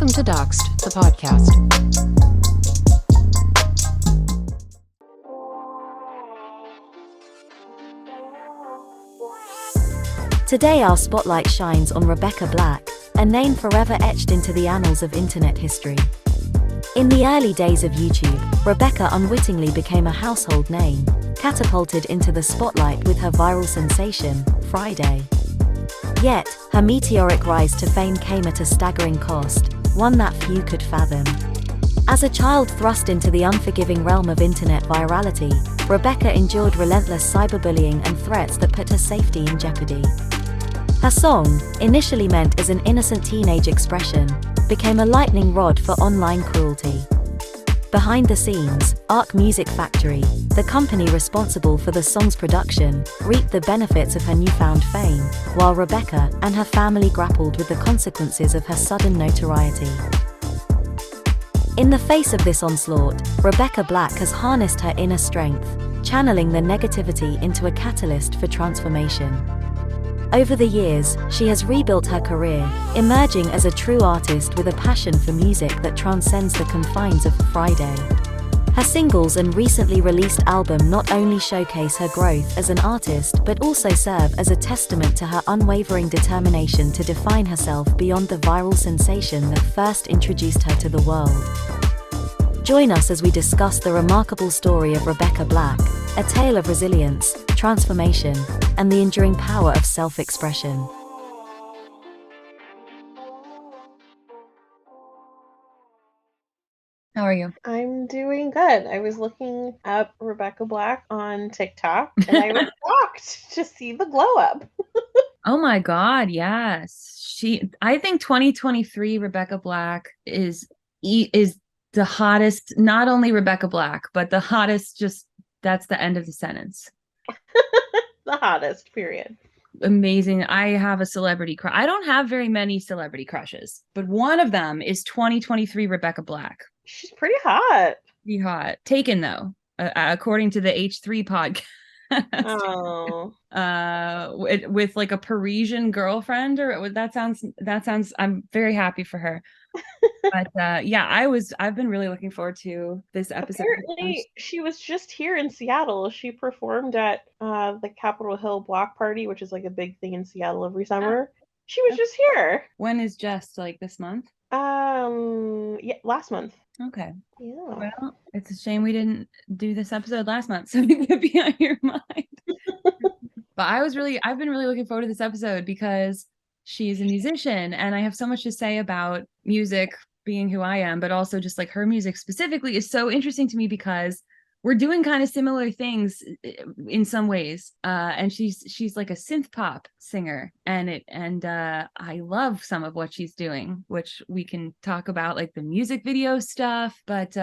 Welcome to Doxxed, the podcast. Today our spotlight shines on Rebecca Black, a name forever etched into the annals of internet history. In the early days of YouTube, Rebecca unwittingly became a household name, catapulted into the spotlight with her viral sensation, Friday. Yet, her meteoric rise to fame came at a staggering cost, one that few could fathom. As a child thrust into the unforgiving realm of internet virality, Rebecca endured relentless cyberbullying and threats that put her safety in jeopardy. Her song, initially meant as an innocent teenage expression, became a lightning rod for online cruelty. Behind the scenes, Arc Music Factory, the company responsible for the song's production, reaped the benefits of her newfound fame, while Rebecca and her family grappled with the consequences of her sudden notoriety. In the face of this onslaught, Rebecca Black has harnessed her inner strength, channeling the negativity into a catalyst for transformation. Over the years, she has rebuilt her career, emerging as a true artist with a passion for music that transcends the confines of Friday. Her singles and recently released album not only showcase her growth as an artist but also serve as a testament to her unwavering determination to define herself beyond the viral sensation that first introduced her to the world. Join us as we discuss the remarkable story of Rebecca Black, a tale of resilience, transformation, and the enduring power of self-expression. How are you? I'm doing good. I was looking up Rebecca Black on TikTok and I was shocked to see the glow up. Oh my God, yes. I think 2023 Rebecca Black is the hottest, not only Rebecca Black, but the hottest, that's the end of the sentence. The hottest, period. Amazing. I have a celebrity crush. I don't have very many celebrity crushes, but one of them is 2023 Rebecca Black. She's pretty hot. Pretty hot. Taken though, according to the H3 podcast. Oh. With like a Parisian girlfriend, or that sounds I'm very happy for her. But yeah, I've been really looking forward to this episode. Apparently she was just here in Seattle. She performed at the Capitol Hill Block Party, which is like a big thing in Seattle every summer. She was just here. When is just like this month? Yeah, last month. Okay. Yeah. Well, it's a shame we didn't do this episode last month, so it could be on your mind. But I've been really looking forward to this episode because she's a musician and I have so much to say about music being who I am, but also just like her music specifically is so interesting to me because we're doing kind of similar things in some ways. And she's like a synth pop singer and I love some of what she's doing, which we can talk about, like the music video stuff, but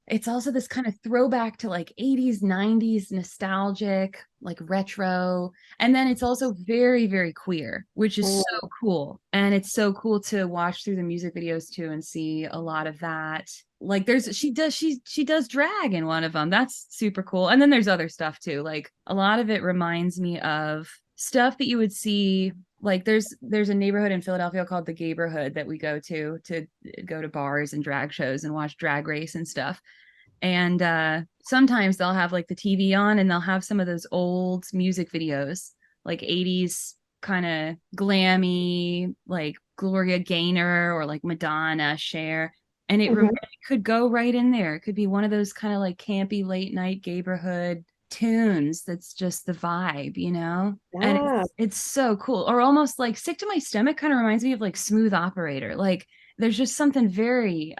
it's also this kind of throwback to like 80s, 90s nostalgic, like retro. And then it's also very, very queer, which is so cool. And it's so cool to watch through the music videos too and see a lot of that. Like she does drag in one of them. That's super cool. And then there's other stuff too. Like a lot of it reminds me of stuff that you would see. Like there's a neighborhood in Philadelphia called the Gayborhood that we go to go to bars and drag shows and watch Drag Race and stuff. And sometimes they'll have like the TV on and they'll have some of those old music videos, like 80s kind of glammy, like Gloria Gaynor or like Madonna, Cher. And it could go right in there. It could be one of those kind of like campy late night Gayborhood tunes that's just the vibe, you know? Yeah. And it's so cool. Or almost like Sick to My Stomach kind of reminds me of like Smooth Operator. Like there's just something very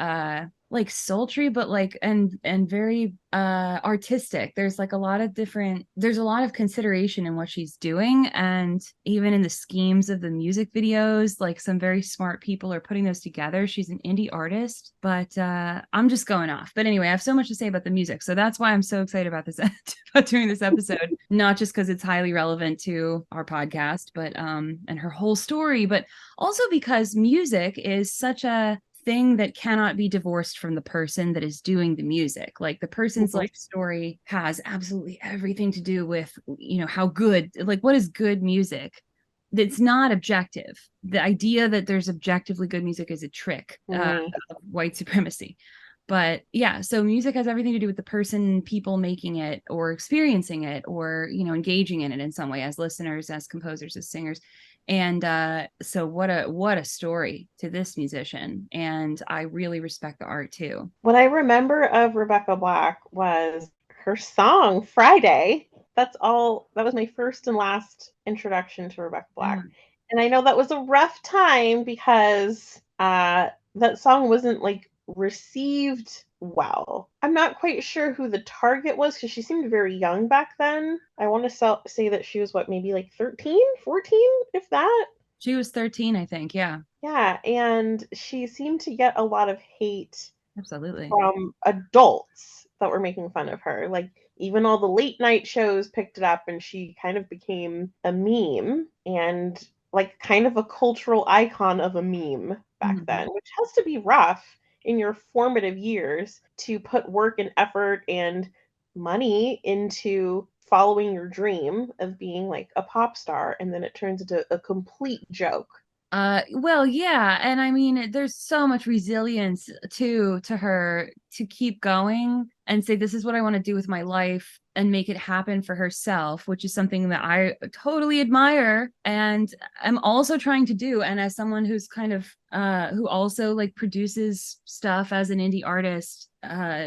like sultry, but like and very artistic. There's like there's a lot of consideration in what she's doing, and even in the schemes of the music videos, like some very smart people are putting those together. She's an indie artist, but I'm just going off. But anyway, I have so much to say about the music, so that's why I'm so excited about this about doing this episode. Not just because it's highly relevant to our podcast, but and her whole story, but also because music is such a thing that cannot be divorced from the person that is doing the music. Like the person's life story has absolutely everything to do with, you know, how good, like what is good music. it's not objective. The idea that there's objectively good music is a trick of white supremacy. But yeah, so music has everything to do with the person, people making it or experiencing it, or engaging in it in some way, as listeners, as composers, as singers. And so what a story to this musician. And I really respect the art too. What I remember of Rebecca Black was her song Friday. That was my first and last introduction to Rebecca Black. Yeah. And I know that was a rough time because that song wasn't like received well. I'm not quite sure who the target was because she seemed very young back then. I want to say that she was maybe like 13, 14, if that. She was 13, I think. Yeah. Yeah, and she seemed to get a lot of hate Absolutely from adults that were making fun of her. Like even all the late night shows picked it up and she kind of became a meme and like kind of a cultural icon of a meme back then, which has to be rough in your formative years to put work and effort and money into following your dream of being like a pop star and then it turns into a complete joke. Well, yeah, and I mean, there's so much resilience to her to keep going and say, this is what I want to do with my life and make it happen for herself, which is something that I totally admire and I'm also trying to do. And as someone who's kind of who also like produces stuff as an indie artist,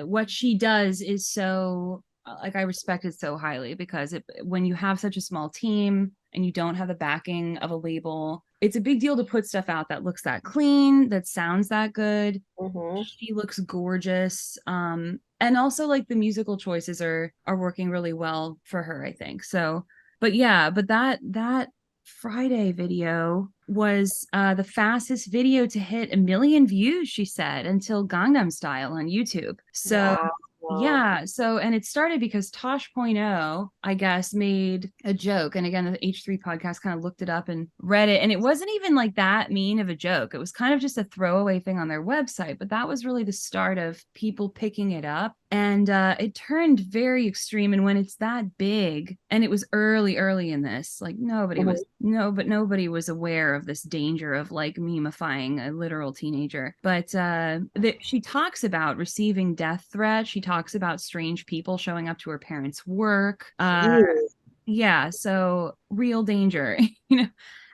what she does is so like I respect it so highly because when you have such a small team and you don't have the backing of a label, it's a big deal to put stuff out that looks that clean, that sounds that good. She looks gorgeous. And also like the musical choices are working really well for her, I think. So, but yeah, but that Friday video was the fastest video to hit 1 million views, she said, until Gangnam Style on YouTube. So yeah, so and it started because Tosh.0, I guess, made a joke. And again, the H3 podcast kind of looked it up and read it. And it wasn't even like that mean of a joke. It was kind of just a throwaway thing on their website. But that was really the start of people picking it up. And it turned very extreme. And when it's that big, and it was early in this, like nobody was aware of this danger of like memifying a literal teenager. But she talks about receiving death threats. She talks about strange people showing up to her parents' work. Yeah, so real danger,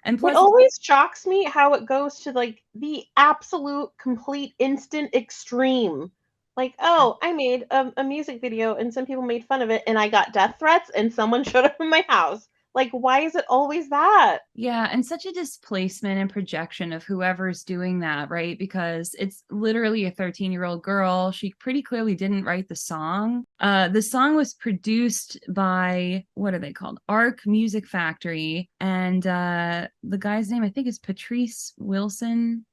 And plus, it always shocks me how it goes to like the absolute complete instant extreme. Like, oh, I made a music video and some people made fun of it and I got death threats and someone showed up in my house. Like, why is it always that? Yeah, and such a displacement and projection of whoever's doing that, right? Because it's literally a 13-year-old girl. She pretty clearly didn't write the song. The song was produced by, what are they called? Arc Music Factory. And the guy's name, I think, is Patrice Wilson.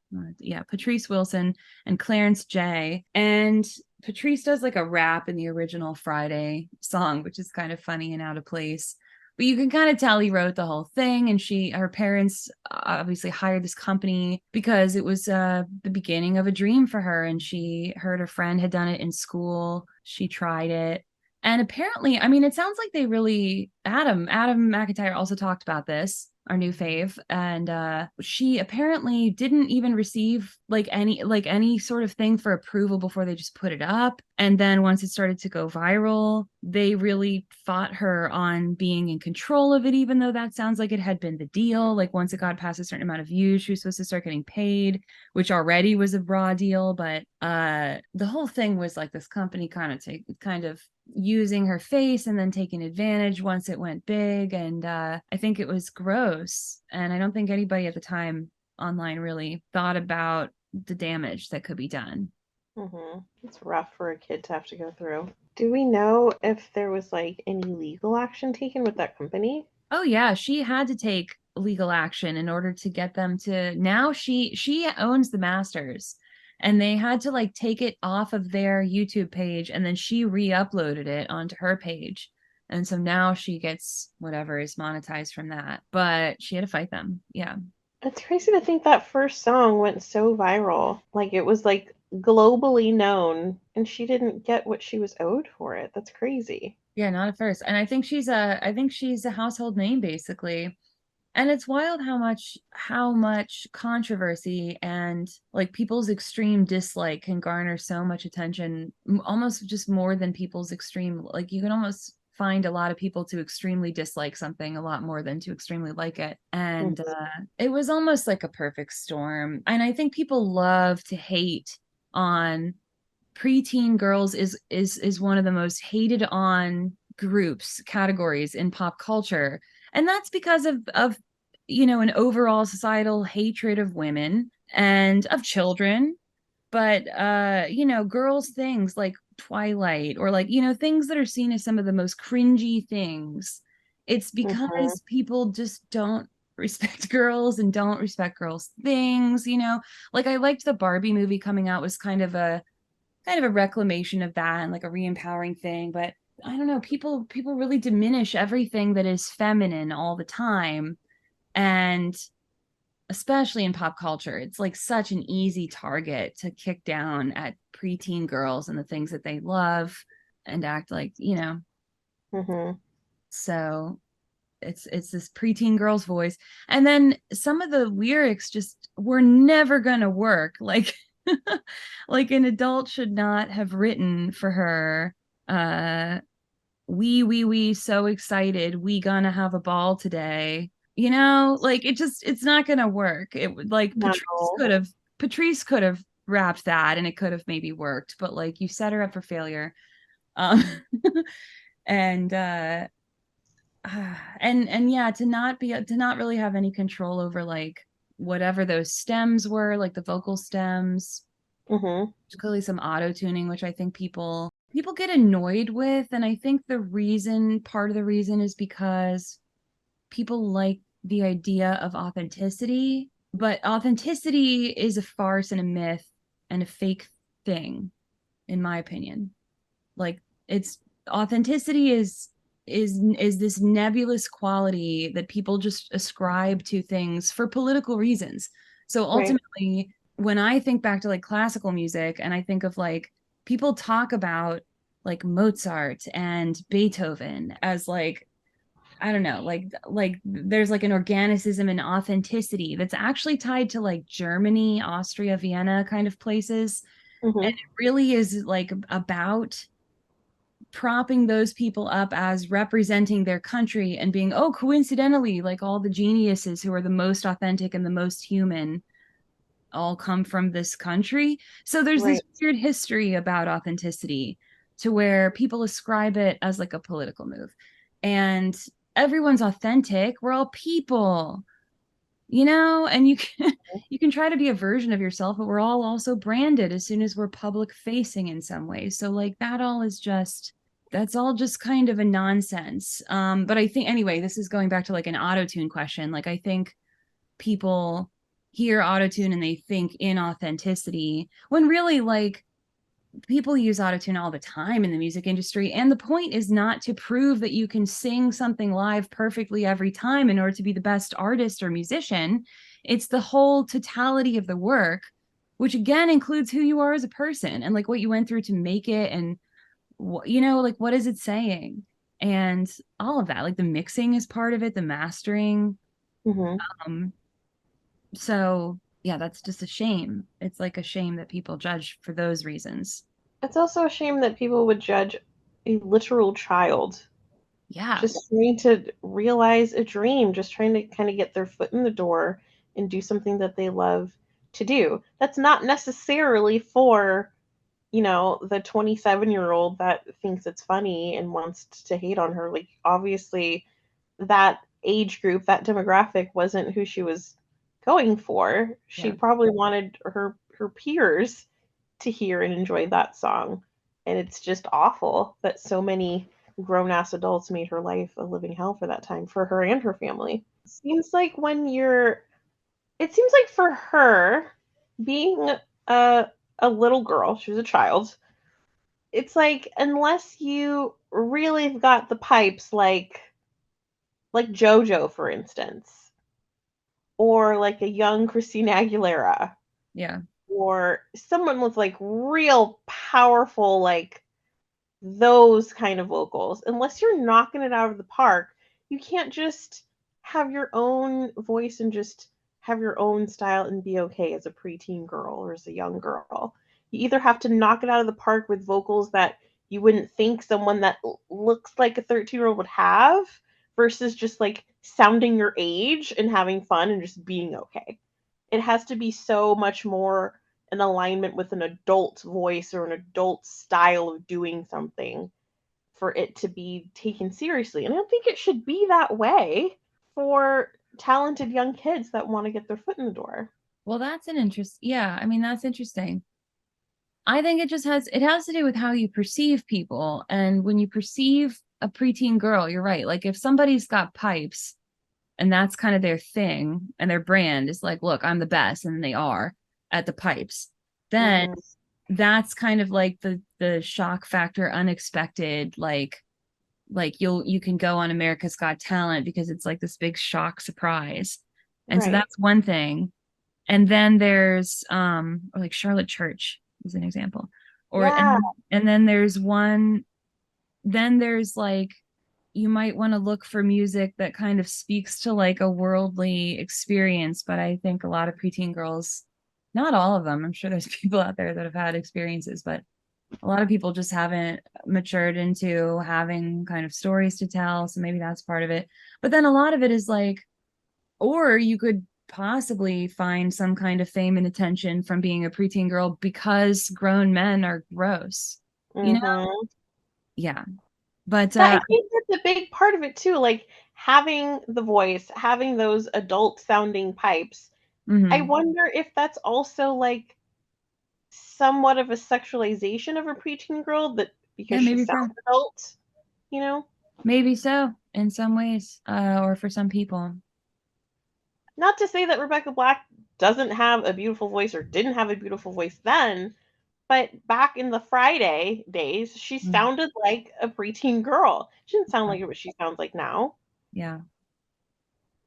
Patrice Wilson and Clarence J. And Patrice does like a rap in the original Friday song, which is kind of funny and out of place. But you can kind of tell he wrote the whole thing, and her parents obviously hired this company because it was the beginning of a dream for her, and she heard her friend had done it in school. She tried it. And apparently, I mean, it sounds like they really, Adam McIntyre also talked about this, our new fave, and she apparently didn't even receive any sort of thing for approval before they just put it up. And then once it started to go viral, they really fought her on being in control of it, even though that sounds like it had been the deal. Like once it got past a certain amount of views, she was supposed to start getting paid, which already was a raw deal. But the whole thing was like this company kind of using her face and then taking advantage once it went big. And I think it was gross. And I don't think anybody at the time online really thought about the damage that could be done. It's rough for a kid to have to go through. Do we know if there was like any legal action taken with that company? Oh yeah, she had to take legal action in order to get them to. Now she owns the masters, and they had to like take it off of their YouTube page, and then she re-uploaded it onto her page. And so now she gets whatever is monetized from that. But she had to fight them. Yeah. It's crazy to think that first song went so viral. Like it was like globally known and she didn't get what she was owed for it. That's crazy. Yeah, not at first. And I think she's a household name basically. And it's wild how much controversy and like people's extreme dislike can garner so much attention, almost just more than people's extreme, like you can almost find a lot of people to extremely dislike something a lot more than to extremely like it. And it was almost like a perfect storm. And I think people love to hate on preteen girls is one of the most hated on groups categories in pop culture, and that's because of an overall societal hatred of women and of children. But girls things like Twilight, or like things that are seen as some of the most cringy things, it's because people just don't respect girls and don't respect girls things. Like I liked the Barbie movie coming out, was kind of a reclamation of that and like a re-empowering thing. But I don't know, people really diminish everything that is feminine all the time. And especially in pop culture, it's like such an easy target to kick down at preteen girls and the things that they love and act like, so it's this preteen girl's voice. And then some of the lyrics just were never gonna work. Like like an adult should not have written for her, we so excited, we gonna have a ball today. Like it's not gonna work. It would like No. Patrice could have rapped that and it could have maybe worked, but like you set her up for failure. Um and and yeah, to not really have any control over like whatever those stems were, like the vocal stems. Mm-hmm. There's clearly some auto tuning, which I think people get annoyed with, and I think part of the reason is because people like the idea of authenticity, but authenticity is a farce and a myth and a fake thing, in my opinion. Like it's authenticity is this nebulous quality that people just ascribe to things for political reasons. So ultimately, when I think back to like classical music and I think of like people talk about like Mozart and Beethoven as like, I don't know, like there's like an organicism and authenticity that's actually tied to like Germany, Austria, Vienna kind of places. Mm-hmm. And it really is like about propping those people up as representing their country and being, oh, coincidentally, like all the geniuses who are the most authentic and the most human all come from this country. So there's this weird history about authenticity to where people ascribe it as like a political move. And everyone's authentic. We're all people, and you can try to be a version of yourself, but we're all also branded as soon as we're public facing in some way. So like that's all just kind of a nonsense. But I think anyway, this is going back to like an auto-tune question. Like I think people hear auto-tune and they think inauthenticity when really like people use auto-tune all the time in the music industry, and the point is not to prove that you can sing something live perfectly every time in order to be the best artist or musician. It's the whole totality of the work, which again includes who you are as a person and like what you went through to make it, and like what is it saying, and all of that. Like the mixing is part of it, the mastering. um so yeah, that's just a shame. It's like a shame that people judge for those reasons. It's also a shame that people would judge a literal child. Yeah. Just trying to realize a dream, just trying to kind of get their foot in the door and do something that they love to do. That's not necessarily for, the 27-year-old that thinks it's funny and wants to hate on her. Like, obviously, that age group, that demographic wasn't who she was going for. She probably wanted her peers to hear and enjoy that song. And it's just awful that so many grown ass adults made her life a living hell for that time, for her and her family. It seems like for her, being a little girl, she was a child, it's like unless you really have got the pipes, like JoJo, for instance, or like a young Christina Aguilera, Yeah. or someone with like real powerful, like those kind of vocals, unless you're knocking it out of the park, you can't just have your own voice and just have your own style and be okay as a preteen girl or as a young girl. You either have to knock it out of the park with vocals that you wouldn't think someone that looks like a 13-year-old would have, versus just like sounding your age and having fun and just being okay. It has to be so much more in alignment with an adult voice or an adult style of doing something for it to be taken seriously. And I don't think it should be that way for talented young kids that want to get their foot in the door. Well, that's an interest. Yeah, I mean, that's interesting. I think it has to do with how you perceive people. And when you perceive a preteen girl, you're right. Like if somebody's got pipes and that's kind of their thing and their brand is like, look, I'm the best, and they are at the pipes, then that's kind of like the shock factor, unexpected, like you can go on America's Got Talent because it's like this big shock surprise. And so Right. that's one thing. And then there's or like Charlotte Church is an example. Or Yeah. and then there's one, then there's like you might want to look for music that kind of speaks to like a worldly experience. But I think a lot of preteen girls, not all of them, I'm sure there's people out there that have had experiences, but a lot of people just haven't matured into having kind of stories to tell. So maybe that's part of it. But then a lot of it is like, or you could possibly find some kind of fame and attention from being a preteen girl because grown men are gross, you know? Yeah. But That, I think that's a big part of it too. Like having the voice, having those adult sounding pipes. I wonder if that's also like somewhat of a sexualization of a preteen girl, that yeah, because she maybe sounds adult, you know? maybe so in some ways, or for some people. Not to say that Rebecca Black doesn't have a beautiful voice or didn't have a beautiful voice then, but back in the Friday days, she Mm. sounded like a preteen girl. She didn't sound like what she sounds like now. Yeah.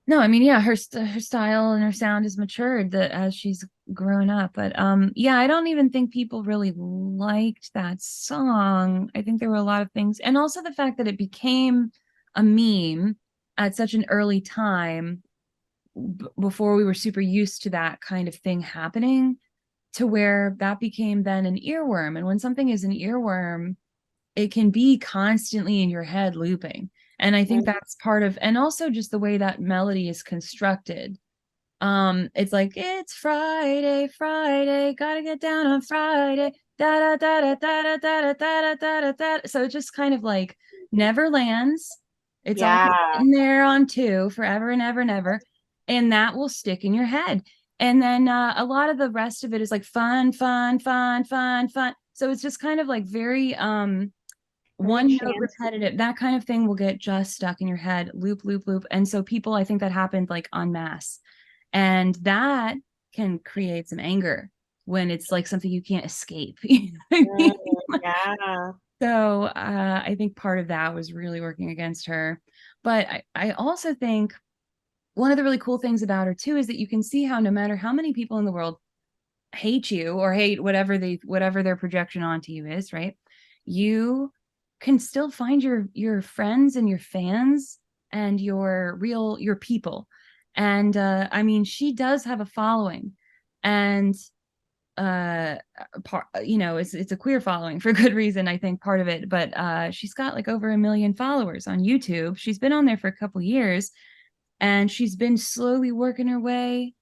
No, I mean, yeah, her style and her sound has matured that as she's grown up. But yeah, I don't even think people really liked that song. I think there were a lot of things, and also the fact that it became a meme at such an early time before we were super used to that kind of thing happening, to where that became then an earworm. And when something is an earworm, it can be constantly in your head looping. And I think that's part of, and also just the way that melody is constructed. It's like, it's Friday, Friday, gotta get down on Friday, da da da da da da da da da da da. So it just kind of like never lands. It's always Yeah. in there on two forever and ever and ever. And that will stick in your head. And then a lot of the rest of it is like fun, fun, fun, fun, fun. So it's just kind of like very Very one note chance. repetitive, that kind of thing will get just stuck in your head, loop, loop, loop. And so people, I think that happened like en masse. And that can create some anger when it's like something you can't escape. You know what I mean? Yeah. So I think part of that was really working against her. But I also think one of the really cool things about her too is that you can see how no matter how many people in the world hate you or hate whatever their projection onto you is, right? You can still find your friends and your fans and your people. And I mean, she does have a following, and it's a queer following for good reason, I think, part of it. But she's got like over 1 million followers on YouTube. She's been on there for a couple years, and she's been slowly working her way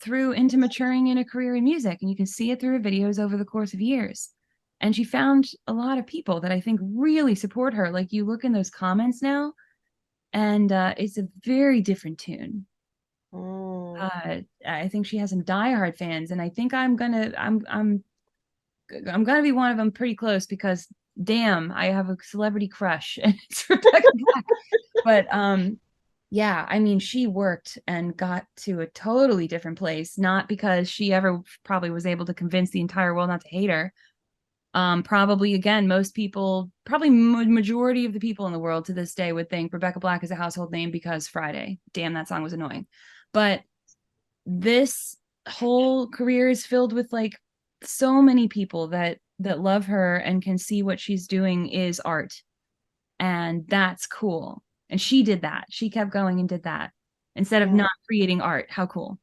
through into maturing in a career in music, and you can see it through her videos over the course of years. And she found a lot of people that I think really support her. Like you look in those comments now, and it's a very different tune. I think she has some diehard fans, and I think I'm gonna be one of them pretty close, because damn, I have a celebrity crush and it's Rebecca Black. But yeah, I mean, she worked and got to a totally different place, not because she ever probably was able to convince the entire world not to hate her. Probably again, most people, probably majority of the people in the world to this day would think Rebecca Black is a household name because Friday. Damn, that song was annoying. But this whole career is filled with like so many people that love her and can see what she's doing is art, and that's cool. And she did that. She kept going and did that instead of Yeah. not creating art. How cool.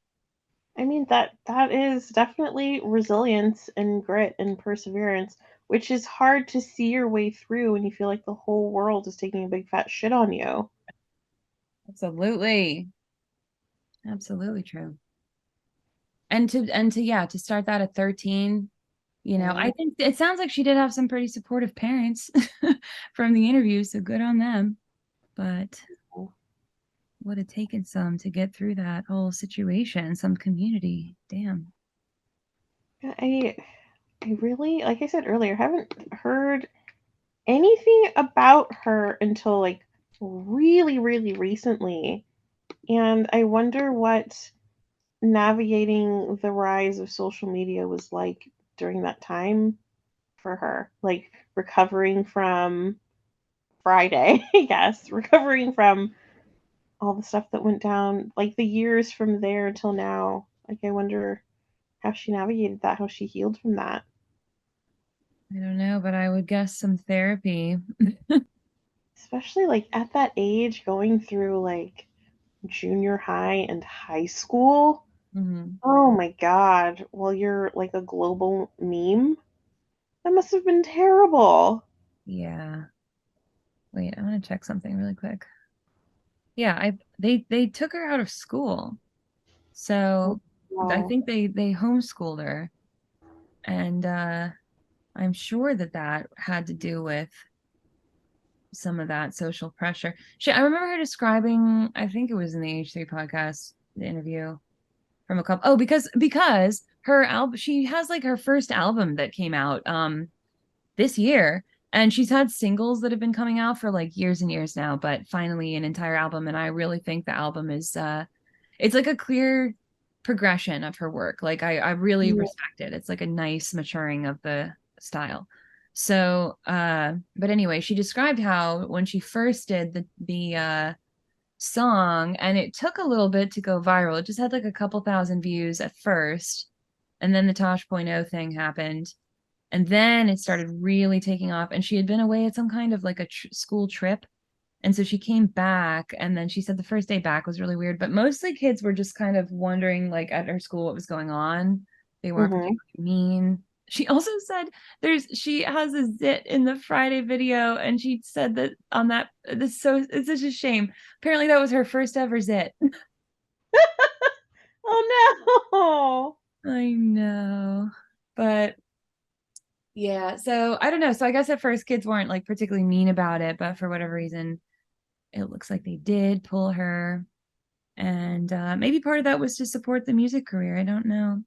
I mean that is definitely resilience and grit and perseverance, which is hard to see your way through when you feel like the whole world is taking a big fat shit on you. Absolutely. Absolutely true. And to yeah, to start that at 13, you know, I Right. think it sounds like she did have some pretty supportive parents from the interview, so good on them. But would have taken some to get through that whole situation, some community. Damn. I I really, like I said earlier, haven't heard anything about her until like really, really recently. And I wonder what navigating the rise of social media was like during that time for her. Like recovering from Friday, I guess, recovering from all the stuff that went down, like the years from there till now. Like, I wonder how she navigated that, how she healed from that. I don't know, but I would guess some therapy. Especially like at that age, going through like junior high and high school. Mhm. Oh my God. Well, you're like a global meme. That must have been terrible. Yeah. Wait, I want to check something really quick. Yeah, they took her out of school. Oh, So I wow. think they homeschooled her, and I'm sure that that had to do with some of that social pressure. I remember her describing, I think it was in the H3 podcast, the interview from a couple. Oh, because her album, she has like her first album that came out this year, and she's had singles that have been coming out for like years and years now, but finally an entire album. And I really think the album is it's like a clear progression of her work. Like I really Yeah. respect it. It's like a nice maturing of the style. So but anyway, she described how when she first did the song, and it took a little bit to go viral. It just had like a couple thousand views at first, and then the Tosh.0 thing happened, and then it started really taking off. And she had been away at some kind of like a school trip, and so she came back, and then she said the first day back was really weird, but mostly kids were just kind of wondering, like at her school, what was going on. They weren't Mm-hmm. particularly mean. She also said she has a zit in the Friday video, and she said that on that, this so it's such a shame. Apparently that was her first ever zit. Oh I know. But yeah, so I don't know. So I guess at first kids weren't like particularly mean about it, but for whatever reason, it looks like they did pull her. And maybe part of that was to support the music career. I don't know.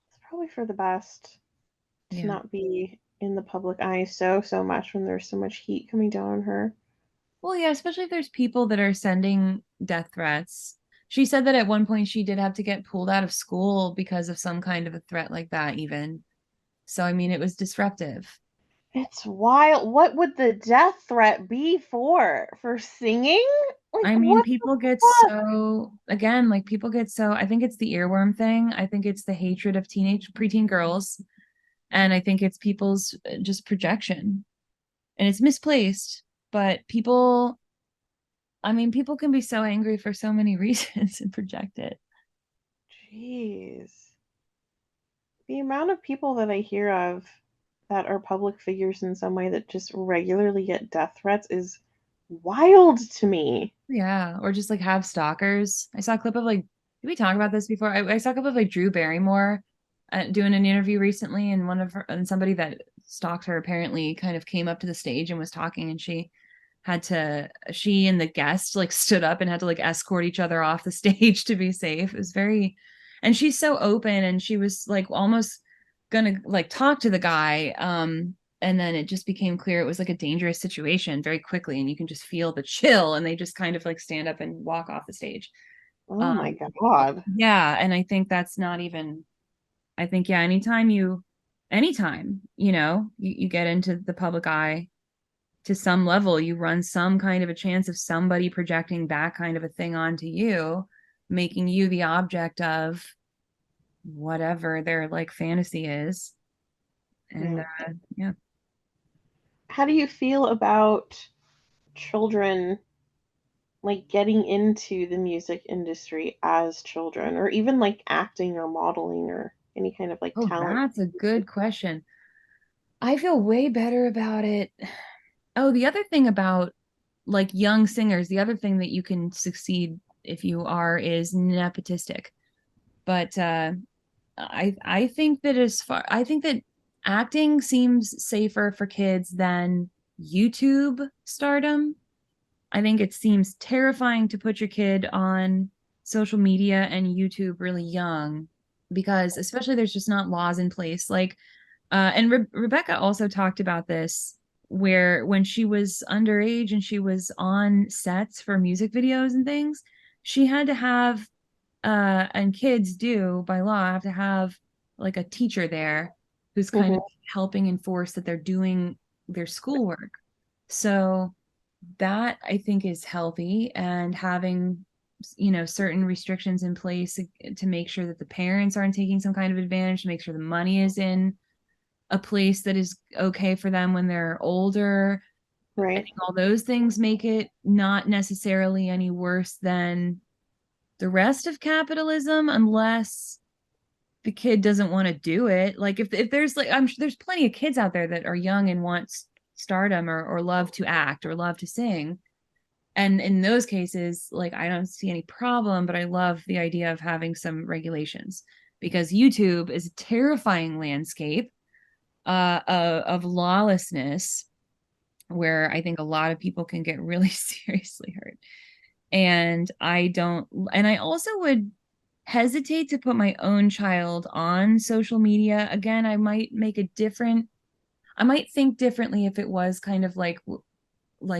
it's probably for the best to Yeah. not be in the public eye so much when there's so much heat coming down on her. Well, yeah, especially if there's people that are sending death threats. She said that at one point she did have to get pulled out of school because of some kind of a threat like that, even. So, I mean, it was disruptive. It's wild. What would the death threat be for? For singing? Like, I mean, what the people get fuck? so, again, like people get so, I think it's the earworm thing. I think it's the hatred of preteen girls. And I think it's people's just projection. And it's misplaced, but people, I mean, people can be so angry for so many reasons and project it. Jeez. The amount of people that I hear of that are public figures in some way that just regularly get death threats is wild to me. Yeah, or just like have stalkers. I saw a clip of like, did we talk about this before? I saw a clip of like Drew Barrymore doing an interview recently, and one of her and somebody that stalked her apparently kind of came up to the stage and was talking, and she and the guest like stood up and had to like escort each other off the stage to be safe. It was very, and she's so open, and she was like almost gonna like talk to the guy. And then it just became clear it was like a dangerous situation very quickly, and you can just feel the chill, and they just kind of like stand up and walk off the stage. Oh my Um, God. yeah, and I think that's not even, I think, yeah, anytime, you get into the public eye to some level, you run some kind of a chance of somebody projecting that kind of a thing onto you, making you the object of whatever their like fantasy is. And Yeah. yeah. How do you feel about children like getting into the music industry as children, or even like acting or modeling or any kind of like Oh, talent? that's a good question. I feel way better about it. Oh, the other thing about like young singers, the other thing that you can succeed if you are is nepotistic. But I think that I think that acting seems safer for kids than YouTube stardom. I think it seems terrifying to put your kid on social media and YouTube really young because especially there's just not laws in place. Like and Rebecca also talked about this where when she was underage and she was on sets for music videos and things, she had to have and kids do by law have to have like a teacher there who's kind of Hmm. helping enforce that they're doing their schoolwork. So that I think is healthy, and having certain restrictions in place to make sure that the parents aren't taking some kind of advantage, to make sure the money is in a place that is okay for them when they're older. I Right. think all those things make it not necessarily any worse than the rest of capitalism, unless the kid doesn't want to do it. Like if there's like I'm sure there's plenty of kids out there that are young and want stardom or love to act or love to sing. And in those cases, like I don't see any problem, but I love the idea of having some regulations because YouTube is a terrifying landscape of lawlessness where I think a lot of people can get really seriously hurt. And I also would hesitate to put my own child on social media. Again, I might think differently if it was kind of like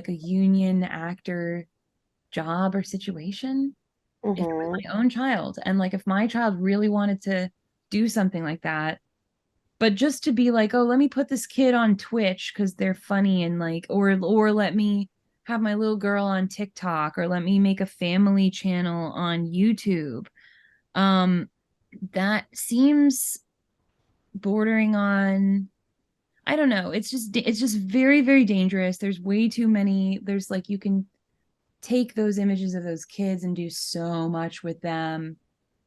a union actor job or situation. If it Hmm. was my own child and like if my child really wanted to do something like that, but just to be like, oh, let me put this kid on Twitch because they're funny and like, or let me have my little girl on TikTok, or let me make a family channel on YouTube. Um, that seems bordering on, I don't know. It's just very, very dangerous. There's way too many. There's like you can take those images of those kids and do so much with them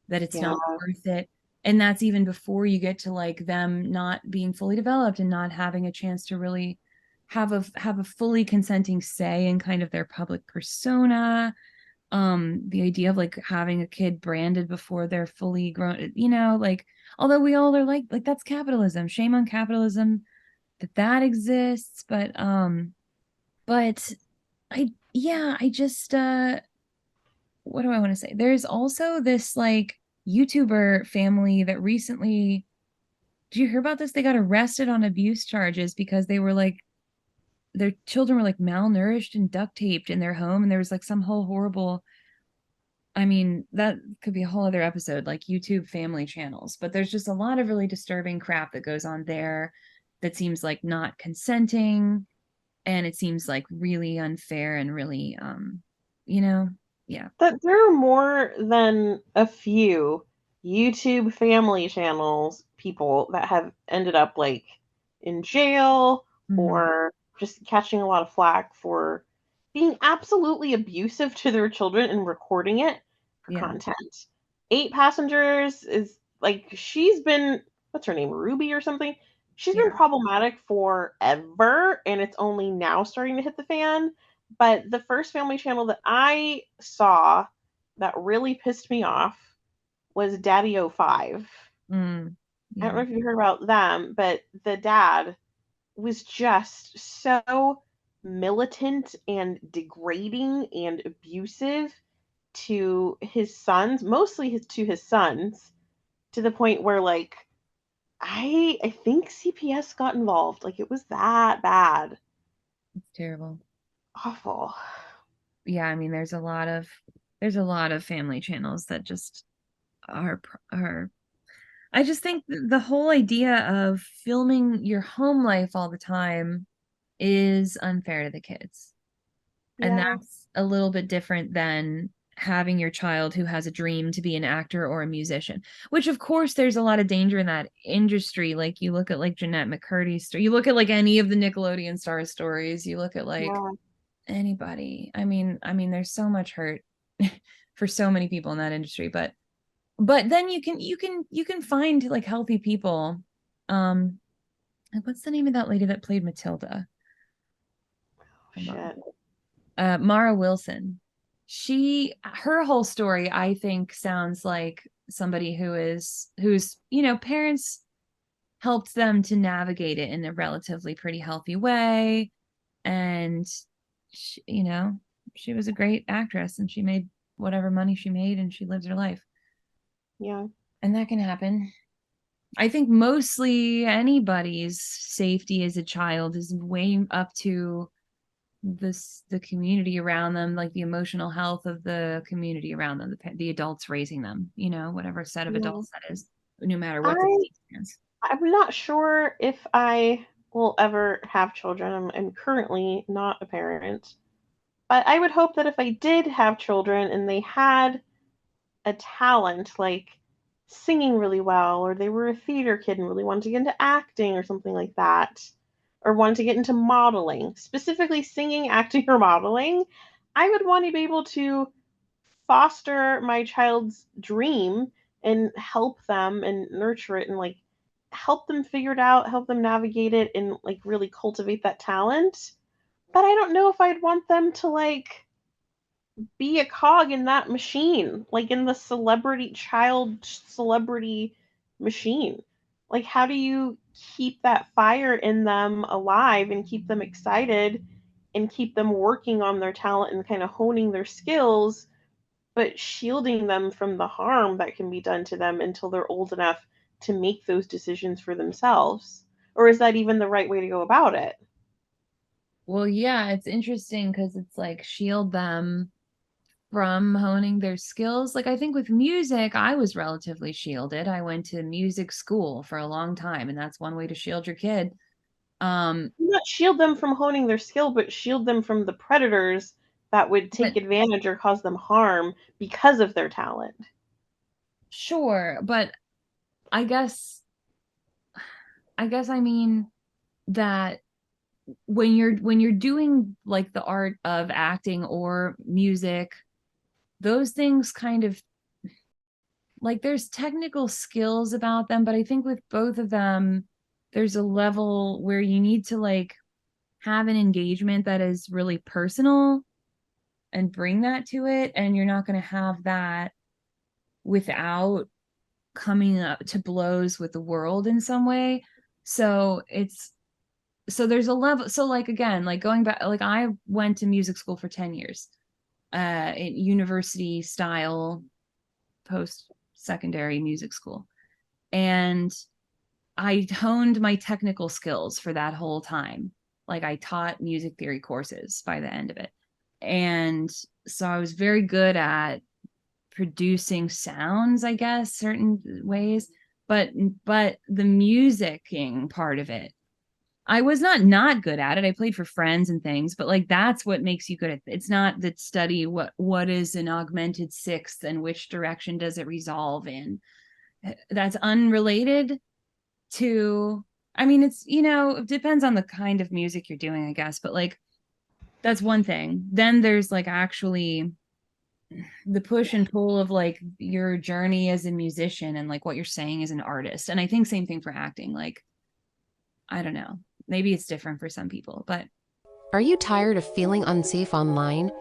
that it's Yeah. not worth it. And that's even before you get to like them not being fully developed and not having a chance to really have a fully consenting say in kind of their public persona. The idea of like having a kid branded before they're fully grown, like although we all are like that's capitalism. Shame on capitalism that exists, but I just what do I want to say? There's also this like YouTuber family that recently, did you hear about this? They got arrested on abuse charges because they were like their children were like malnourished and duct taped in their home, and there was like some whole horrible, I mean, that could be a whole other episode, like YouTube family channels, but there's just a lot of really disturbing crap that goes on there that seems like not consenting, and it seems like really unfair and really you know, yeah. That there are more than a few YouTube family channels people that have ended up like in jail Mhm. or just catching a lot of flack for being absolutely abusive to their children and recording it for Yeah. content. Eight Passengers is like she's been, what's her name, Ruby or something? She's been Yeah. problematic forever and it's only now starting to hit the fan. But the first family channel that I saw that really pissed me off was Daddy O5. Mm, I don't yeah. know if you heard about them, but the dad was just so militant and degrading and abusive to his sons, mostly to his sons, to the point where like I think CPS got involved. Like it was that bad. It's terrible. Awful. Yeah, I mean, there's a lot of family channels that just are I just think the whole idea of filming your home life all the time is unfair to the kids. And Yeah. that's a little bit different than having your child who has a dream to be an actor or a musician, which of course there's a lot of danger in that industry. Like you look at like Jeanette McCurdy's story, you look at like any of the Nickelodeon star stories, you look at like Yeah. anybody. I mean, there's so much hurt for so many people in that industry, but then you can find like healthy people. What's the name of that lady that played Matilda? Shit. Mara Wilson. Her whole story, I think, sounds like somebody whose parents helped them to navigate it in a relatively pretty healthy way. And she was a great actress, and she made whatever money she made, and she lived her life. Yeah. And that can happen. I think mostly anybody's safety as a child is way up to the community around them, like the emotional health of the community around them, the adults raising them, whatever set of adults that is, no matter what the is. I'm not sure if I will ever have children. I'm currently not a parent. But I would hope that if I did have children and they had a talent like singing really well, or they were a theater kid and really wanted to get into acting or something like that, or wanted to get into modeling, specifically singing, acting, or modeling, I would want to be able to foster my child's dream and help them and nurture it and like help them figure it out, help them navigate it, and like really cultivate that talent. But I don't know if I'd want them to like be a cog in that machine, like in the celebrity machine. Like, how do you keep that fire in them alive and keep them excited and keep them working on their talent and kind of honing their skills, but shielding them from the harm that can be done to them until they're old enough to make those decisions for themselves? Or is that even the right way to go about it? Well, yeah, it's interesting because it's like shield them from honing their skills. Like, I think with music, I was relatively shielded. I went to music school for a long time, and that's one way to shield your kid. Not shield them from honing their skill, but shield them from the predators that would take advantage or cause them harm because of their talent. Sure, but I guess I mean that when you're doing like the art of acting or music, those things kind of like there's technical skills about them, but I think with both of them, there's a level where you need to like have an engagement that is really personal and bring that to it. And you're not going to have that without coming up to blows with the world in some way. So there's a level. So like, again, like going back, like I went to music school for 10 years, in university style, post-secondary music school. And I honed my technical skills for that whole time. Like I taught music theory courses by the end of it. And so I was very good at producing sounds, I guess, certain ways. But the musicking part of it, I was not good at it. I played for friends and things, but like that's what makes you good at it. It's not that study what is an augmented sixth and which direction does it resolve in. That's unrelated to, I mean, it's, it depends on the kind of music you're doing, I guess, but like that's one thing. Then there's like actually the push and pull of like your journey as a musician and like what you're saying as an artist. And I think same thing for acting. Like, I don't know, maybe it's different for some people, but. Are you tired of feeling unsafe online?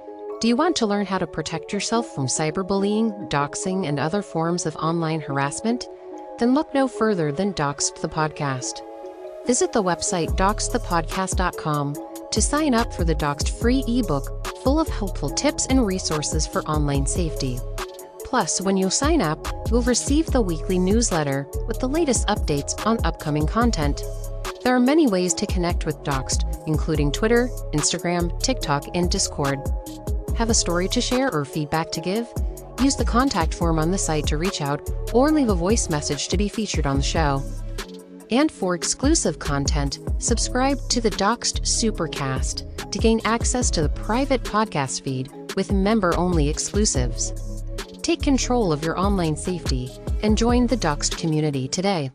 Do you want to learn how to protect yourself from cyberbullying, doxing, and other forms of online harassment? Then look no further than Doxxed the Podcast. Visit the website doxxedthepodcast.com to sign up for the Doxxed free ebook full of helpful tips and resources for online safety. Plus, when you sign up, you'll receive the weekly newsletter with the latest updates on upcoming content. There are many ways to connect with Doxxed, including Twitter, Instagram, TikTok, and Discord. Have a story to share or feedback to give? Use the contact form on the site to reach out or leave a voice message to be featured on the show. And for exclusive content, subscribe to the Doxxed Supercast to gain access to the private podcast feed with member-only exclusives. Take control of your online safety and join the Doxxed community today.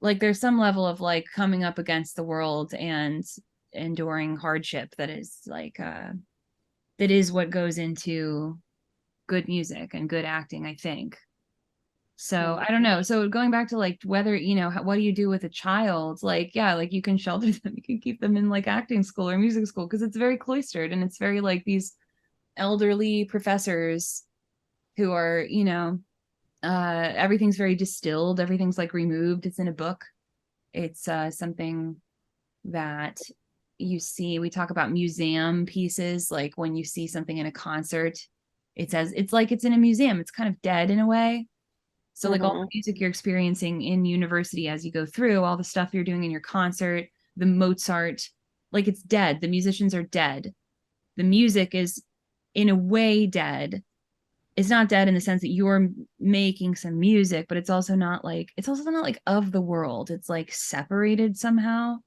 Like there's some level of like coming up against the world and enduring hardship that is like that is what goes into good music and good acting, I think. So I don't know. So going back to like whether, you know, what do you do with a child? Like, yeah, like you can shelter them, you can keep them in like acting school or music school because it's very cloistered and it's very like these elderly professors who are, you know, everything's very distilled, everything's like removed, it's in a book. It's something that you see. We talk about museum pieces, like when you see something in a concert, it says it's like it's in a museum, it's kind of dead in a way. So like all the music you're experiencing in university as you go through, all the stuff you're doing in your concert, the Mozart, like it's dead. The musicians are dead. The music is in a way dead. It's not dead in the sense that you're making some music, but it's also not like of the world. It's like separated somehow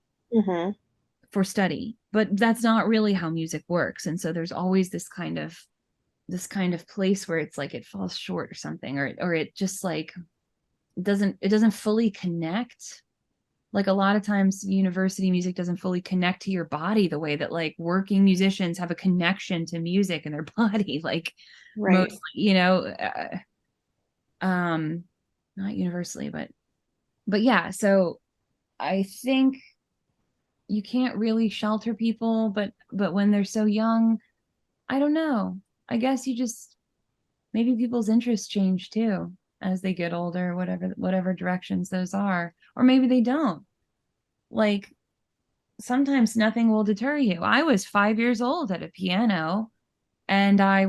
for study. But that's not really how music works. And so there's always this kind of place where it's like it falls short or something, or it just like it doesn't fully connect. Like a lot of times university music doesn't fully connect to your body the way that like working musicians have a connection to music in their body, like mostly, you know, not universally, but yeah. So I think you can't really shelter people, but when they're so young, I don't know. I guess you just, maybe people's interests change too as they get older, whatever directions those are, or maybe they don't. Like sometimes nothing will deter you. I was 5 years old at a piano and I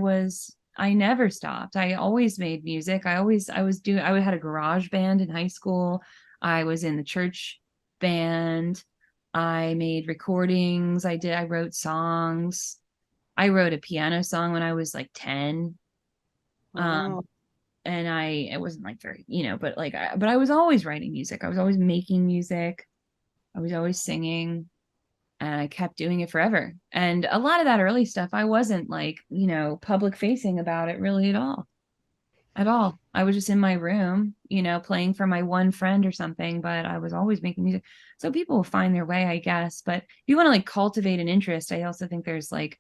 never stopped. I always made music. I had a garage band in high school. I was in the church band. I made recordings. I wrote songs. I wrote a piano song when I was like 10. And it wasn't like very, you know, but like, but I was always writing music. I was always making music. I was always singing, and I kept doing it forever. And a lot of that early stuff, I wasn't like, you know, public facing about it really at all. At all. I was just in my room, you know, playing for my one friend or something, but I was always making music. So people will find their way, I guess. But if you want to like cultivate an interest, I also think there's like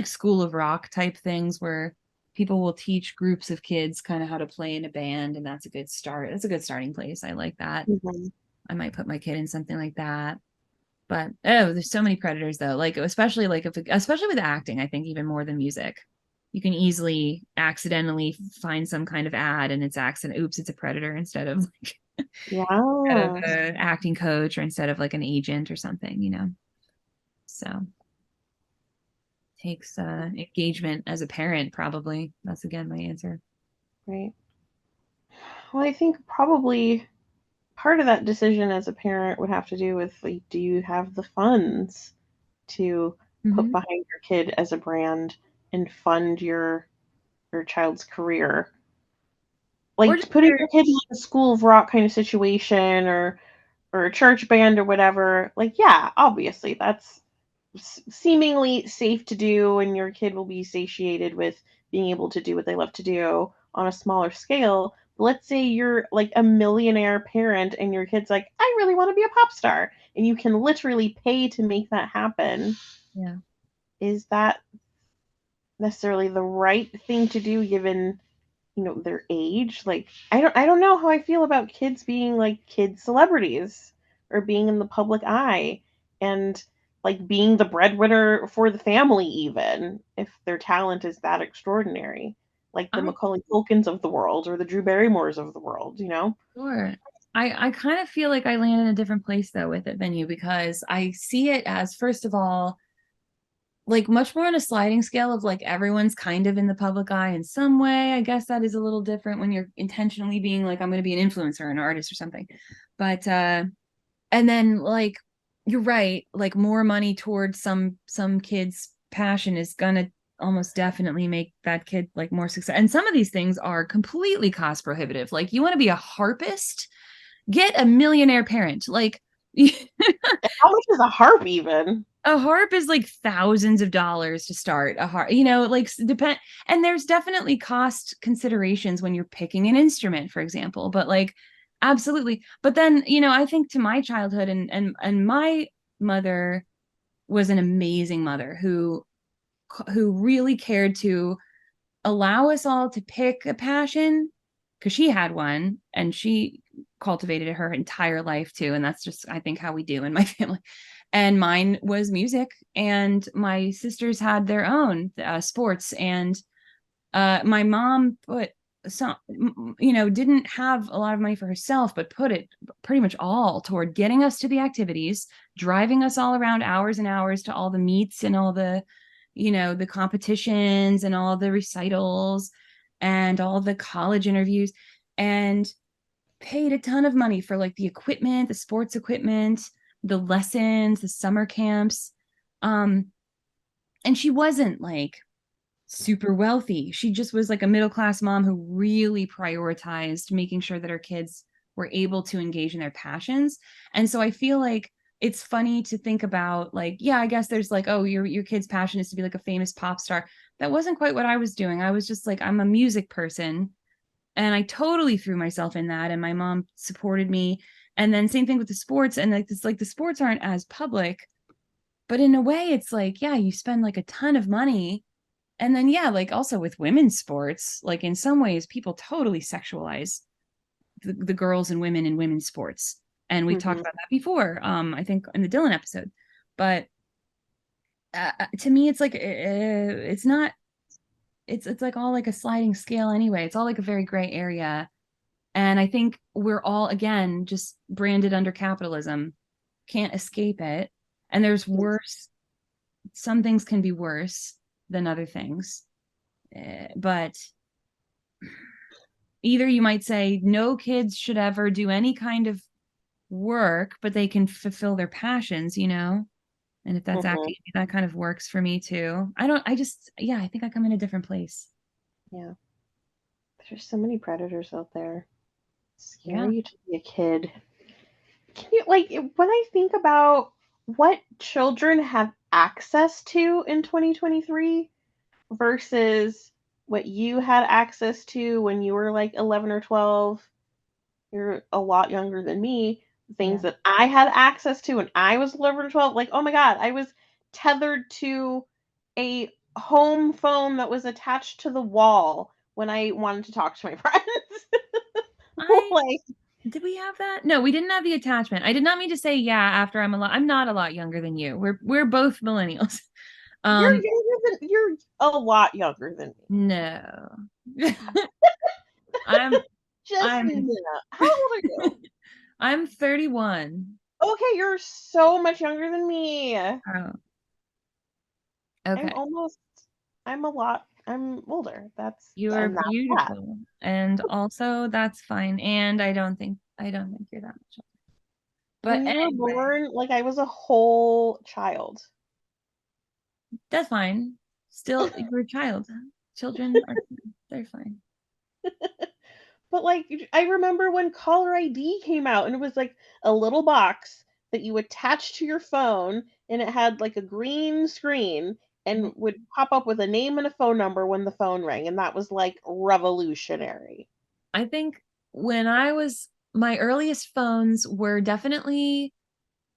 school of rock type things where people will teach groups of kids kind of how to play in a band, and that's a good start. That's a good starting place. I like that. I might put my kid in something like that. But there's so many predators though. Like especially with acting, I think even more than music. You can easily accidentally find some kind of ad and it's a predator instead of like kind of an acting coach, or instead of like an agent or something, you know. So takes engagement as a parent, probably. That's again my answer. Right. Well, I think probably part of that decision as a parent would have to do with like, do you have the funds to put behind your kid as a brand and fund your child's career? Like putting your kid in a school of rock kind of situation, or a church band or whatever, like, yeah, obviously that's seemingly safe to do, and your kid will be satiated with being able to do what they love to do on a smaller scale. But let's say you're like a millionaire parent and your kid's like, I really want to be a pop star, and you can literally pay to make that happen. Yeah. Is that necessarily the right thing to do given, you know, their age? Like, I don't know how I feel about kids being like kid celebrities or being in the public eye and like being the breadwinner for the family, even if their talent is that extraordinary, like the Macaulay Culkins of the world or the Drew Barrymores of the world, you know? Sure. I kind of feel like I land in a different place though with it than you, because I see it as, first of all, like much more on a sliding scale of like everyone's kind of in the public eye in some way. I guess that is a little different when you're intentionally being like, I'm going to be an influencer, an artist or something. But and then like you're right, like more money towards some kid's passion is gonna almost definitely make that kid like more success. And some of these things are completely cost prohibitive. Like you want to be a harpist, get a millionaire parent. Like how much is a harp even? A harp is like thousands of dollars to start a harp, you know, like depend. And there's definitely cost considerations when you're picking an instrument, for example, but like, absolutely. But then, you know, I think to my childhood, and my mother was an amazing mother who who really cared to allow us all to pick a passion, because she had one and she cultivated it her entire life too. And that's just, I think, how we do in my family. And mine was music, and my sisters had their own sports. And my mom put some, didn't have a lot of money for herself, but put it pretty much all toward getting us to the activities, driving us all around hours and hours to all the meets and all the, the competitions and all the recitals and all the college interviews, and paid a ton of money for like the equipment, the sports equipment, the lessons, the summer camps. And she wasn't like super wealthy. She just was like a middle-class mom who really prioritized making sure that her kids were able to engage in their passions. And so I feel like it's funny to think about, like, yeah, I guess there's like, oh, your kid's passion is to be like a famous pop star. That wasn't quite what I was doing. I was just like, I'm a music person, and I totally threw myself in that, and my mom supported me. And then same thing with the sports, and like this, like the sports aren't as public, but in a way it's like, yeah, you spend like a ton of money. And then, yeah, like also with women's sports, like in some ways, people totally sexualize the girls and women in women's sports. And we talked about that before, I think in the Dylan episode. But to me, it's like, it's not, it's like all like a sliding scale anyway. It's all like a very gray area. And I think we're all, again, just branded under capitalism, can't escape it. And there's worse, some things can be worse than other things. But either you might say no kids should ever do any kind of work, but they can fulfill their passions, and if that's acting, that kind of works for me too. I think I come in a different place. Yeah, there's so many predators out there. Scary to be a kid. Can you, like, when I think about what children have access to in 2023 versus what you had access to when you were like 11 or 12, you're a lot younger than me. Things that I had access to when I was 11 or 12, like, oh my God, I was tethered to a home phone that was attached to the wall when I wanted to talk to my friends. Did we have that? No, we didn't have the attachment. I did not mean to say after I'm not a lot younger than you. We're both millennials. You're a lot younger than me. No. I'm How old are you? I'm 31. Okay, you're so much younger than me. Oh. Okay. I'm older. You are beautiful. And also that's fine. And I don't think you're that much older. But when you were born, like, I was a whole child. That's fine. Still, you're a child. Children they're fine. But like, I remember when caller ID came out, and it was like a little box that you attached to your phone, and it had like a green screen and would pop up with a name and a phone number when the phone rang, and that was like revolutionary. I think when my earliest phones were definitely,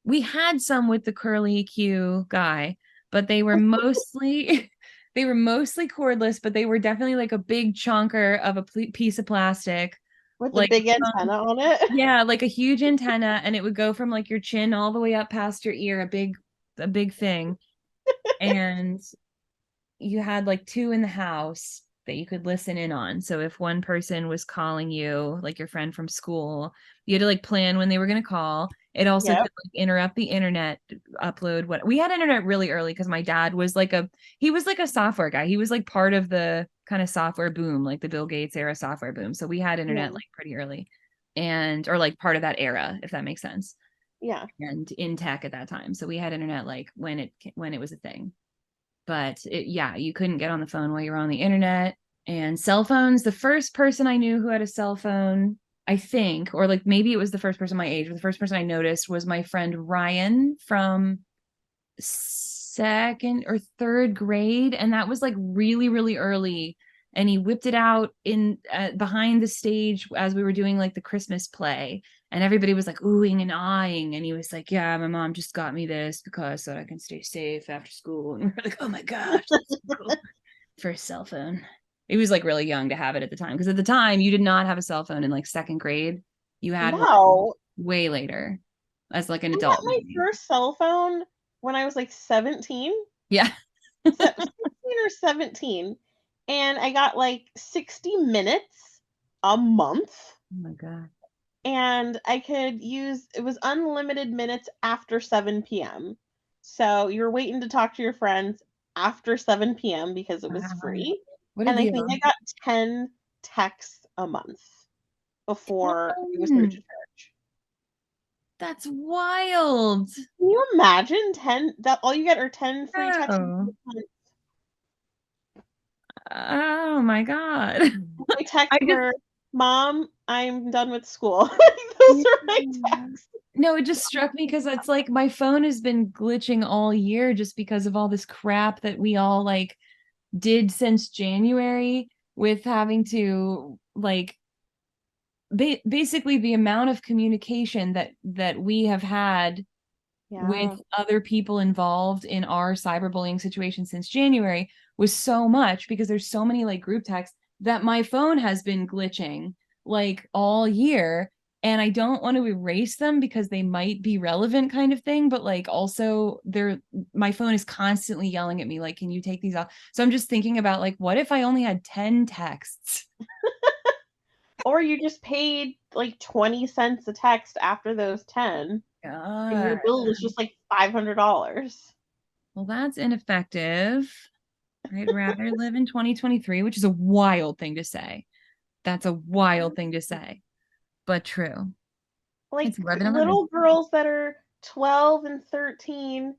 we had some with the curly Q guy, but they were mostly cordless, but they were definitely like a big chunker of a piece of plastic with like a big antenna on it. Yeah, like a huge antenna, and it would go from like your chin all the way up past your ear, a big thing. And you had like two in the house that you could listen in on. So if one person was calling you, like your friend from school, you had to like plan when they were going to call. It also could like interrupt the internet upload. What we had internet really early because my dad was like a software guy. He was like part of the kind of software boom, like the Bill Gates era software boom. So we had internet like pretty early, or like part of that era, if that makes sense. Yeah. And in tech at that time. So we had internet like when it was a thing. But you couldn't get on the phone while you were on the internet. And cell phones, the first person I knew who had a cell phone, I think, or like maybe it was the first person my age, but the first person I noticed was my friend Ryan from second or third grade. And that was like really, really early. and he whipped it out in behind the stage as we were doing like the Christmas play, and everybody was like oohing and ahhing, and he was like, yeah, my mom just got me this because so I can stay safe after school. And we're like, oh my gosh, that's so cool. For a cell phone. He was like really young to have it at the time, because at the time you did not have a cell phone in like second grade. You had one way later as like an adult. I got my first cell phone when I was like 17. Yeah. 16 or 17. And I got like 60 minutes a month. Oh my God. And I could use, it was unlimited minutes after 7 p.m. So you were waiting to talk to your friends after 7 p.m. because it was free. What a and deal. I think I got 10 texts a month before it was through to church. That's wild. Can you imagine 10? That all you get are 10 free texts. Oh my God. I text her, Mom, I'm done with school. Those are my texts. No, it just struck me because it's like my phone has been glitching all year just because of all this crap that we all like did since January, with having to like basically the amount of communication that we have had with other people involved in our cyberbullying situation since January was so much, because there's so many like group texts that my phone has been glitching like all year, and I don't want to erase them because they might be relevant kind of thing, but like also my phone is constantly yelling at me like, can you take these off? So I'm just thinking about like, what if I only had 10 texts? Or you just paid like 20 cents a text after those 10. God. And your bill was just like $500. Well, that's ineffective. I'd rather live in 2023, which is a wild thing to say. That's a wild thing to say, but true. Like little girls that are 12 and 13,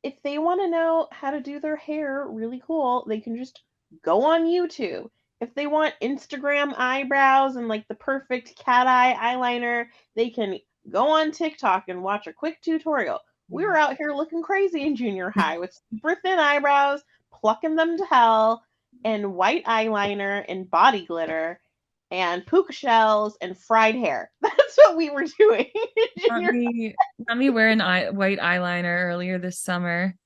if they want to know how to do their hair really cool, they can just go on YouTube. If they want Instagram eyebrows and like the perfect cat eye eyeliner, they can go on TikTok and watch a quick tutorial. We were out here looking crazy in junior high with super thin eyebrows, plucking them to hell, and white eyeliner and body glitter and puka shells and fried hair. That's what we were doing. Got me wearing white eyeliner earlier this summer.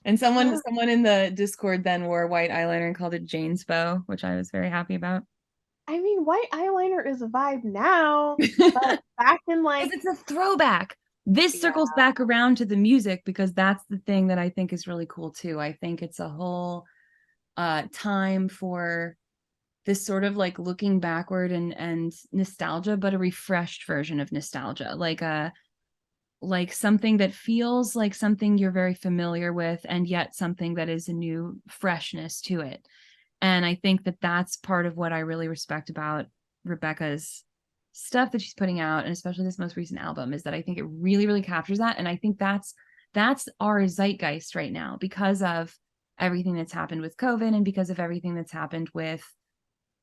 And someone in the Discord then wore white eyeliner and called it Jane's bow, which I was very happy about. I mean, white eyeliner is a vibe now, but back in like... It's a throwback. This circles back around to the music, because that's the thing that I think is really cool too. I think it's a whole time for this sort of like looking backward and nostalgia, but a refreshed version of nostalgia, like something that feels like something you're very familiar with, and yet something that is a new freshness to it. And I think that that's part of what I really respect about Rebecca's stuff that she's putting out, and especially this most recent album, is that I think it really, really captures that. And I think that's our zeitgeist right now, because of everything that's happened with COVID, and because of everything that's happened with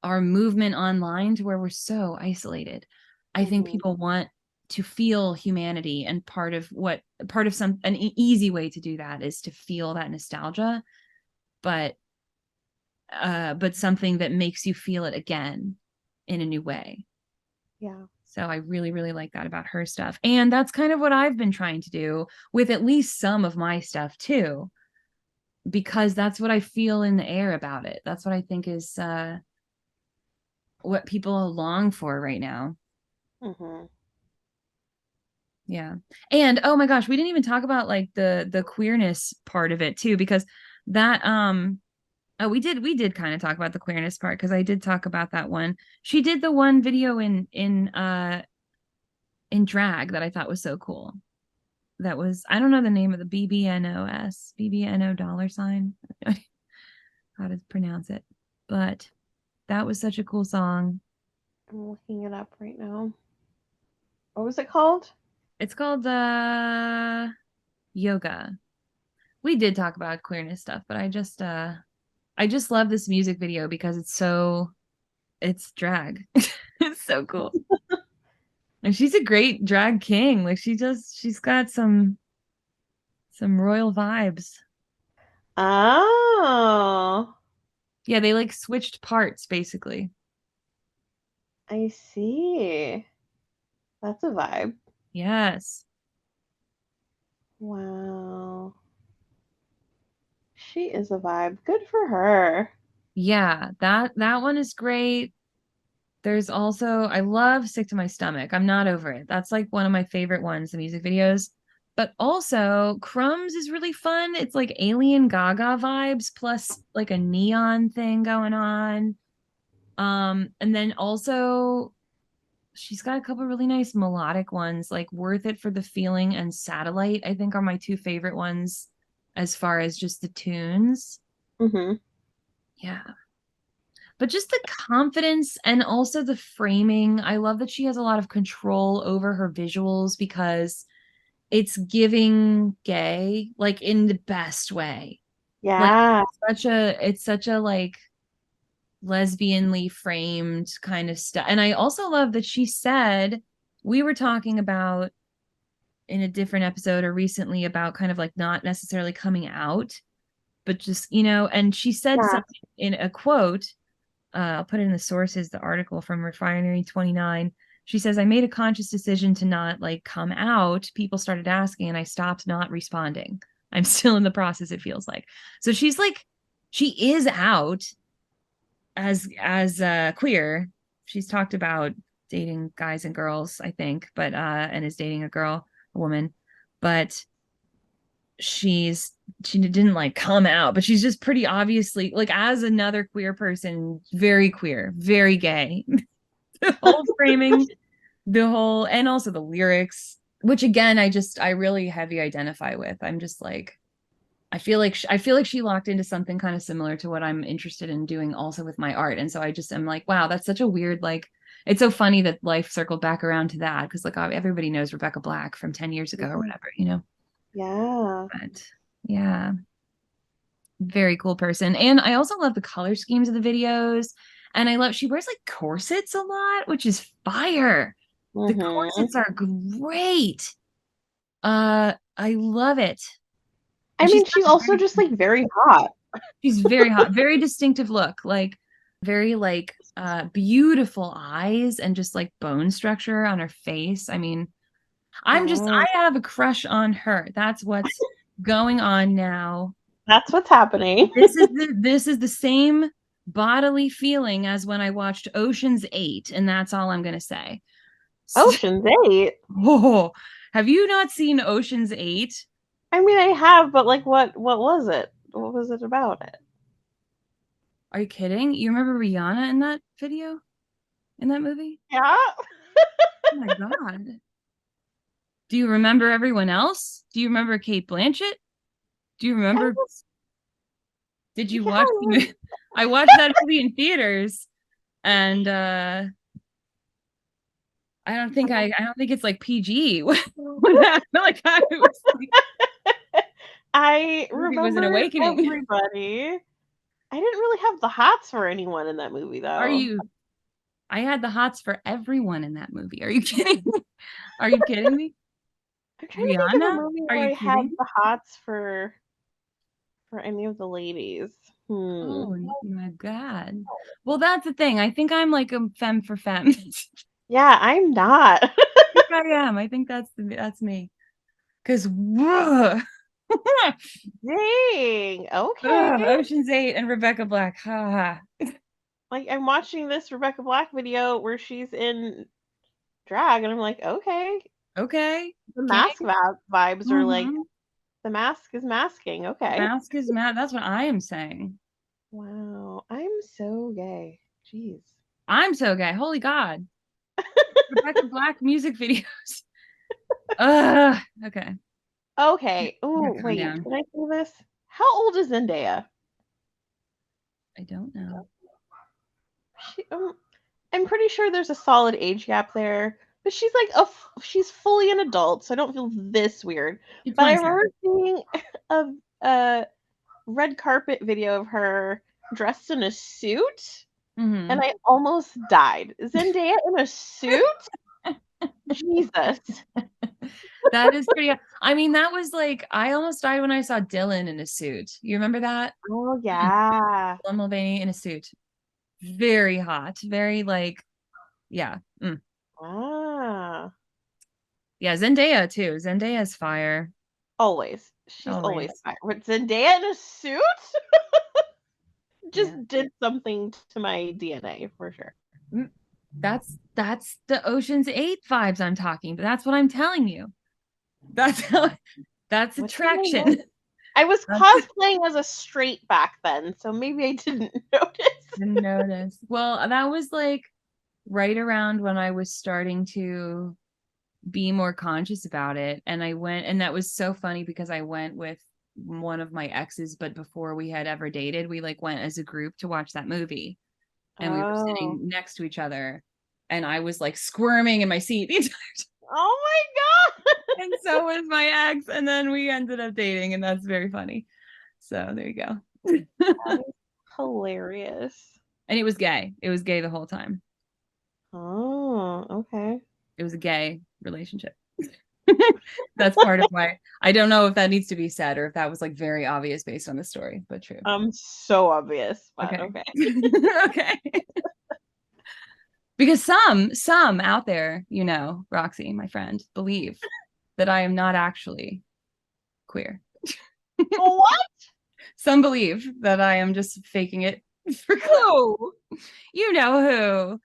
our movement online to where we're so isolated. I think people want to feel humanity, and part of an easy way to do that is to feel that nostalgia, but something that makes you feel it again in a new way. Yeah. So I really, really like that about her stuff. And that's kind of what I've been trying to do with at least some of my stuff too, because that's what I feel in the air about it. That's what I think is what people long for right now. Yeah. And oh my gosh, we didn't even talk about like the queerness part of it too, because that we did kind of talk about the queerness part, because I did talk about that one. She did the one video in drag that I thought was so cool. That was, I don't know the name of the BBNO dollar sign. How to pronounce it. But that was such a cool song. I'm looking it up right now. What was it called? It's called Yoga. We did talk about queerness stuff, but I just love this music video because it's drag. It's so cool. And she's a great drag king. Like she's got some royal vibes. Oh, Yeah, they like switched parts basically. I see. That's a vibe. Yes. Wow. She is a vibe. Good for her. Yeah, that one is great. There's also I love Sick to My Stomach. I'm not over it. That's like one of my favorite ones, the music videos. But also Crumbs is really fun. It's like Alien Gaga vibes plus like a neon thing going on. And then also she's got a couple really nice melodic ones, like Worth It for the Feeling and Satellite, I think are my two favorite ones as far as just the tunes. Mm-hmm. Yeah. But just the confidence and also the framing. I love that she has a lot of control over her visuals because it's giving gay, like in the best way. Like Yeah. it's such a like lesbianly framed kind of stuff. And I also love that she said we were talking about in a different episode or recently about kind of like not necessarily coming out, but just, and she said Yeah. something in a quote. I'll put it in the sources, the article from Refinery 29. She says, I made a conscious decision to not like come out. People started asking and I stopped not responding. I'm still in the process, it feels like. So she's like, she is out as queer. She's talked about dating guys and girls, I think, but and is dating a woman, but she didn't like come out, but she's just pretty obviously like as another queer person, very queer, very gay. The whole framing, the whole, and also the lyrics, which again, I really heavy identify with. I'm just like, I feel like she locked into something kind of similar to what I'm interested in doing also with my art. And so I just am like, wow, that's such a weird, like, it's so funny that life circled back around to that because like everybody knows Rebecca Black from 10 years ago or whatever. Yeah. But yeah, very cool person. And I also love the color schemes of the videos. And I love she wears like corsets a lot, which is fire. The Mm-hmm. corsets are great. I love it. I And mean, she's also just like very hot. she's very hot, very distinctive look, like very like beautiful eyes and just like bone structure on her face. I mean, Yeah. I have a crush on her. That's what's going on now. That's what's happening. This is the same bodily feeling as when I watched Ocean's 8, and that's all I'm gonna say. Ocean's 8. Oh, have you not seen Ocean's 8? I mean, I have, but like, what was it? What was it about it? Are you kidding? You remember Rihanna in that video? In that movie? Yeah. Oh my God. Do you remember everyone else? Do you remember Kate Blanchett? Do you remember? Did you watch the Yeah. movie? I watched that movie in theaters, and I don't think it's like PG. What happened? Like I was like, I movie was an remember awakening. everybody. I didn't really have the hots for anyone in that movie, Are though. you? I had the hots for everyone in that movie. Are you kidding me? Are you kidding me? I'm trying to think of a Rihanna? movie Are where you I had kidding? the hots for any of the ladies. Oh my God. Well, that's the thing. I think I'm like a femme for femme. Yeah, I'm not. think I am. I think that's me. Because Dang. Okay. Ocean's 8 and Rebecca Black. Ha ha. Like I'm watching this Rebecca Black video where she's in drag, and I'm like, okay. Okay. The King. mask vibes are like Mhm. the mask is masking. Okay. Mask is mad. That's what I am saying. Wow. I'm so gay. Jeez. I'm so gay. Holy God. Rebecca Black music videos. Okay. Okay. I gotta Oh, calm wait. down. Can I do this? How old is Zendaya? I don't know. She, I'm pretty sure there's a solid age gap there, but she's like she's fully an adult, so I don't feel this weird. She's But I 27. remember seeing a red carpet video of her dressed in a suit, Mm-hmm. and I almost died. Zendaya in a suit? Jesus. That is pretty. I mean, that was like, I almost died when I saw Dylan in a suit. You remember that? Oh yeah. Dylan Mulvaney in a suit. Very hot. Very like, yeah. Ah. Yeah, Zendaya too. Zendaya's fire. Always. She's Always. always fine. But Zendaya in a suit just Yeah. did something to my DNA for sure. That's the Ocean's 8 vibes I'm talking, but that's what I'm telling you. That's attraction. I was cosplaying as a straight back then, so maybe I didn't notice. Didn't notice. Well, that was like right around when I was starting to be more conscious about it. And I went, and that was so funny because I went with one of my exes, but before we had ever dated, we like went as a group to watch that movie. And we were sitting next to each other. And I was like squirming in my seat the entire time. Oh my god. And so was my ex. And then we ended up dating, and that's very funny. So there you go. That is hilarious. And it was gay. It was gay the whole time. Oh, okay. It was a gay relationship. That's part of why I don't know if that needs to be said or if that was like very obvious based on the story, but true. So obvious, but Okay. okay. Okay. Because some out there, you know, Roxy, my friend, believe that I am not actually queer. What? Some believe that I am just faking it for Who? you know who.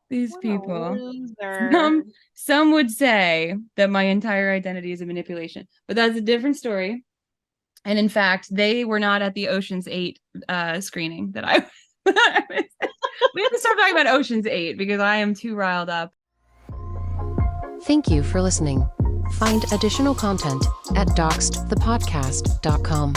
These What a people. loser. Some would say that my entire identity is a manipulation, but that's a different story. And in fact, they were not at the Ocean's 8 screening that I was. We have to start talking about Ocean's 8 because I am too riled up. Thank you for listening. Find additional content at doxxedthepodcast.com.